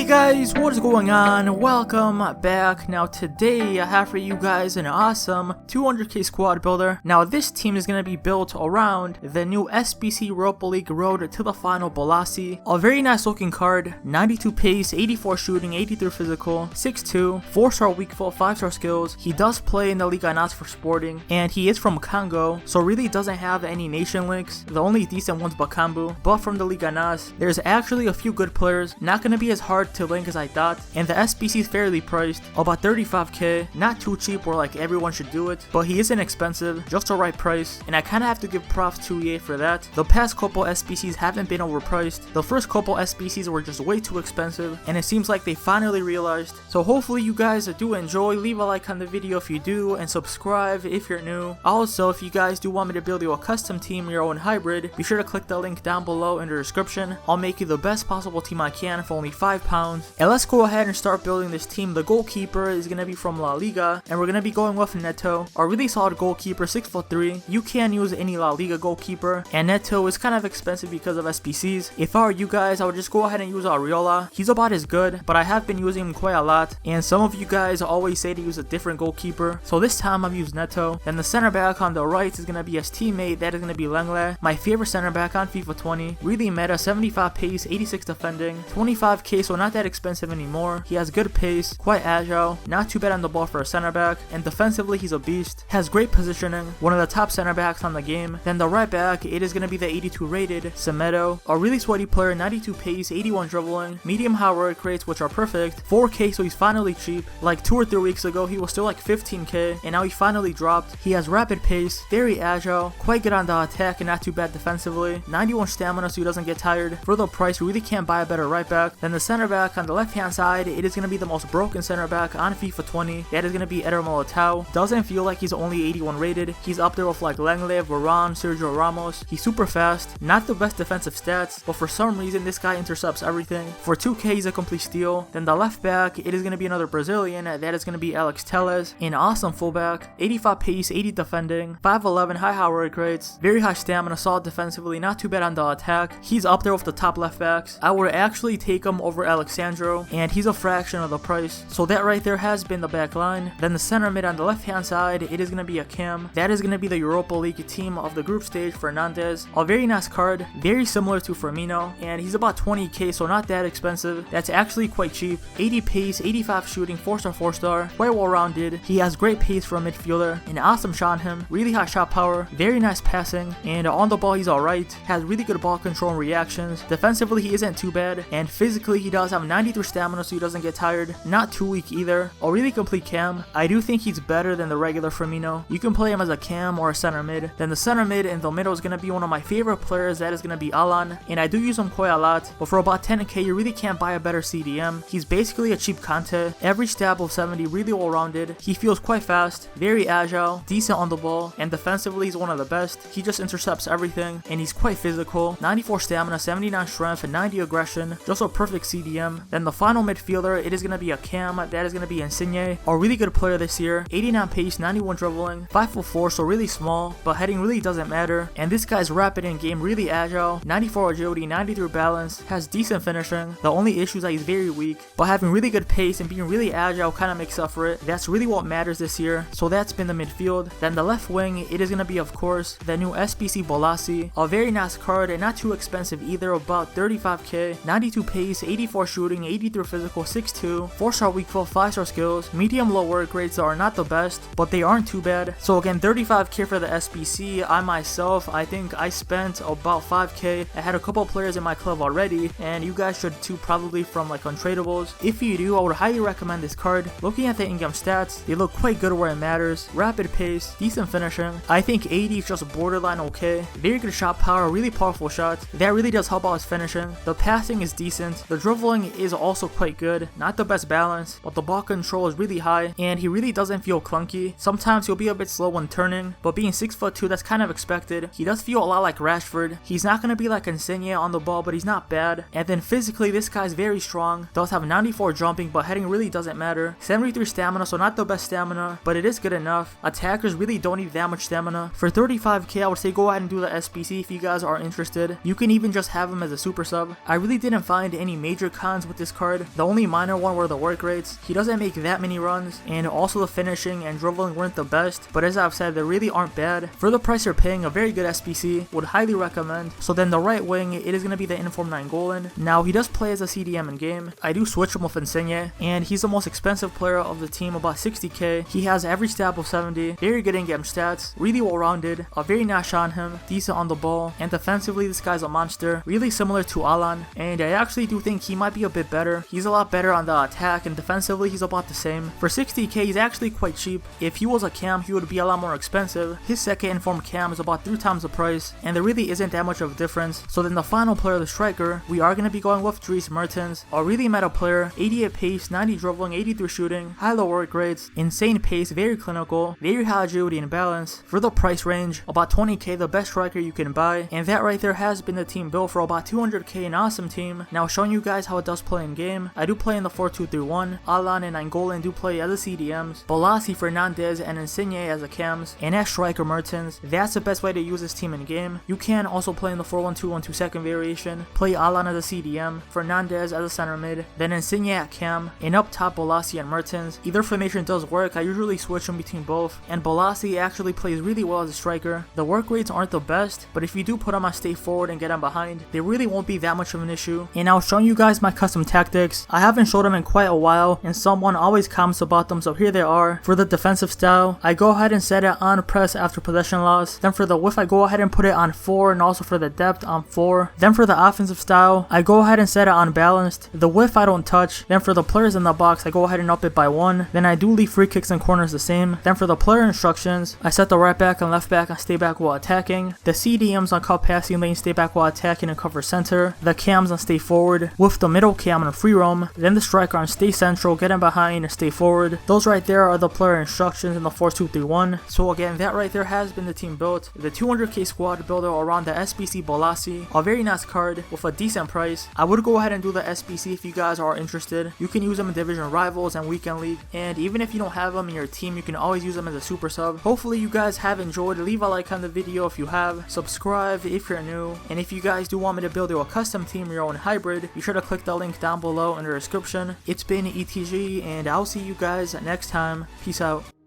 Guys, what is going on? Welcome back. Now today I have for you guys an awesome 200k squad builder. Now this team is going to be built around the new SBC Europa League Road to the Final Bolasie. A very nice looking card, 92 pace, 84 shooting, 83 physical, 6'2", 4-star weak foot, 5-star skills. He does play in the Ligue for Sporting and he is from Congo, so really doesn't have any nation links. The only decent one's Bakambu, but from the Ligue there's actually a few good players, not going to be as hard to link as I thought, and the SBC is fairly priced, about 35k, not too cheap where like everyone should do it, but he isn't expensive, just the right price, and I kind of have to give props to EA for that. The past couple SBCs haven't been overpriced, the first couple SBCs were just way too expensive, and it seems like they finally realized. So hopefully you guys do enjoy, leave a like on the video if you do, and subscribe if you're new. Also, if you guys do want me to build you a custom team, your own hybrid, be sure to click the link down below in the description. I'll make you the best possible team I can for only £5. And let's go ahead and start building this team. The goalkeeper is going to be from La Liga, and we're going to be going with Neto, a really solid goalkeeper, 6'3". You can use any La Liga goalkeeper, and Neto is kind of expensive because of SBCs. If I were you guys, I would just go ahead and use Ariola. He's about as good, but I have been using him quite a lot, and some of you guys always say to use a different goalkeeper, so this time I've used Neto. Then the center back on the right is going to be his teammate, that is going to be Lengle, my favorite center back on FIFA 20. Really meta, 75 pace, 86 defending, 25k, so not that expensive anymore. He has good pace, quite agile, not too bad on the ball for a center back, and defensively he's a beast, has great positioning, one of the top center backs on the game. Then the right back, it is going to be the 82 rated Semedo, a really sweaty player, 92 pace, 81 dribbling, medium high work rates which are perfect, 4k, so he's finally cheap. Like 2 or 3 weeks ago he was still like 15k, and now he finally dropped. He has rapid pace, very agile, quite good on the attack and not too bad defensively, 91 stamina so he doesn't get tired. For the price, you really can't buy a better right back. Then the center back on the left hand side, it is going to be the most broken center back on FIFA 20. That is going to be Eder Militao. Doesn't feel like he's only 81 rated. He's up there with like Lengle, Varane, Sergio Ramos. He's super fast, not the best defensive stats, but for some reason this guy intercepts everything. For 2k, he's a complete steal. Then the left back, it is going to be another Brazilian. That is going to be Alex Telles, an awesome fullback, 85 pace, 80 defending, 5'11", high work rates, very high stamina, solid defensively, not too bad on the attack. He's up there with the top left backs. I would actually take him over Alexandro, and he's a fraction of the price. So that right there has been the back line. Then the center mid on the left hand side, it is going to be a Cam. That is going to be the Europa League team of the group stage, Fernandez. A very nice card, very similar to Firmino, and he's about 20k, so not that expensive. That's actually quite cheap. 80 pace, 85 shooting, 4-star, 4-star, quite well rounded. He has great pace for a midfielder, an awesome shot on him, really high shot power, very nice passing, and on the ball he's alright, has really good ball control and reactions. Defensively he isn't too bad, and physically he does have 93 stamina so he doesn't get tired, not too weak either. A really complete cam. I do think he's better than the regular Firmino. You can play him as a cam or a center mid. Then the center mid in the middle is going to be one of my favorite players, that is going to be Alan, and I do use him quite a lot, but for about 10k you really can't buy a better CDM. He's basically a cheap Conte, average stab of 70, really well rounded. He feels quite fast, very agile, decent on the ball, and defensively he's one of the best. He just intercepts everything, and he's quite physical, 94 stamina, 79 strength, and 90 aggression, just a perfect CDM. Then the final midfielder, it is going to be a Cam, that is going to be Insigne, a really good player this year, 89 pace, 91 dribbling, 5'4", so really small, but heading really doesn't matter, and this guy's rapid in game, really agile, 94 agility, 93 balance, has decent finishing. The only issue is that he's very weak, but having really good pace and being really agile kind of makes up for it. That's really what matters this year, so that's been the midfield. Then the left wing, it is going to be of course the new SBC Bolasie, a very nice card and not too expensive either, about 35k, 92 pace, 84 shooting, 83 physical, 6'2", 4-star weak foot, 5-star skills, medium low work rates are not the best, but they aren't too bad. So again, 35k for the SBC. I myself, I think I spent about 5k. I had a couple players in my club already, and you guys should too, probably from like untradables. If you do, I would highly recommend this card. Looking at the in-game stats, they look quite good where it matters. Rapid pace, decent finishing. I think 80 is just borderline okay. Very good shot power, really powerful shots. That really does help out his finishing. The passing is decent. The dribbling is also quite good. Not the best balance, but the ball control is really high, and he really doesn't feel clunky. Sometimes he'll be a bit slow when turning, but being 6'2", that's kind of expected. He does feel a lot like Rashford. He's not going to be like Insigne on the ball, but he's not bad. And then physically, this guy's very strong. Does have 94 jumping, but heading really doesn't matter. 73 stamina, so not the best stamina, but it is good enough. Attackers really don't need that much stamina. For 35k, I would say go ahead and do the SBC if you guys are interested. You can even just have him as a super sub. I really didn't find any major cons cons with this card. The only minor one were the work rates. He doesn't make that many runs, and also the finishing and dribbling weren't the best, but as I've said, they really aren't bad. For the price you're paying, a very good SBC, would highly recommend. So then the right wing, it is going to be the Inform 9 Golan. Now he does play as a CDM in game. I do switch him with Insigne, and he's the most expensive player of the team, about 60k. He has average stat of 70, very good in-game stats, really well rounded, a very nice shot on him, decent on the ball, and defensively this guy's a monster, really similar to Alan, and I actually do think he might be a bit better. He's a lot better on the attack, and defensively he's about the same. For 60k he's actually quite cheap. If he was a cam he would be a lot more expensive. His second informed cam is about 3 times the price, and there really isn't that much of a difference. So then the final player, the striker, we are going to be going with Dries Mertens, a really meta player, 88 pace, 90 dribbling, 83 shooting, high low work rates, insane pace, very clinical, very high agility and balance. For the price range, about 20k, the best striker you can buy, and that right there has been the team built for about 200k, an awesome team. Now showing you guys how it does play in game, I do play in the 4-2-3-1, Alan and Angolan do play as the CDMs, Bolasie, Fernandez, and Insigne as the cams, and as striker Mertens. That's the best way to use this team in game. You can also play in the 4-1-2-1-2 second variation, play Alan as a CDM, Fernandez as a center mid, then Insigne at cam, and up top Bolasie and Mertens. Either formation does work, I usually switch them between both, and Bolasie actually plays really well as a striker. The work rates aren't the best, but if you do put him on stay forward and get him behind, they really won't be that much of an issue. And now showing you guys my custom tactics. I haven't showed them in quite a while, and someone always comments about them, so here they are. For the defensive style, I go ahead and set it on press after possession loss. Then for the width, I go ahead and put it on 4, and also for the depth on 4. Then for the offensive style, I go ahead and set it on balanced. The width I don't touch. Then for the players in the box, I go ahead and up it by 1. Then I do leave free kicks and corners the same. Then for the player instructions, I set the right back and left back and stay back while attacking. The CDMs on cut passing lane, stay back while attacking and cover center. The cams on stay forward, with the middle cam on free roam. Then the striker on stay central, get in behind and stay forward. Those right there are the player instructions in the 4-2-3-1. So again, that right there has been the team built. The 200k squad builder around the SBC Bolasie, a very nice card with a decent price. I would go ahead and do the SBC if you guys are interested. You can use them in division rivals and weekend league, and even if you don't have them in your team, you can always use them as a super sub. Hopefully you guys have enjoyed. Leave a like on the video if you have, subscribe if you're new, and if you guys do want me to build you a custom team, your own hybrid, be sure to click the link down below in the description. It's been ETG, and I'll see you guys next time. Peace out.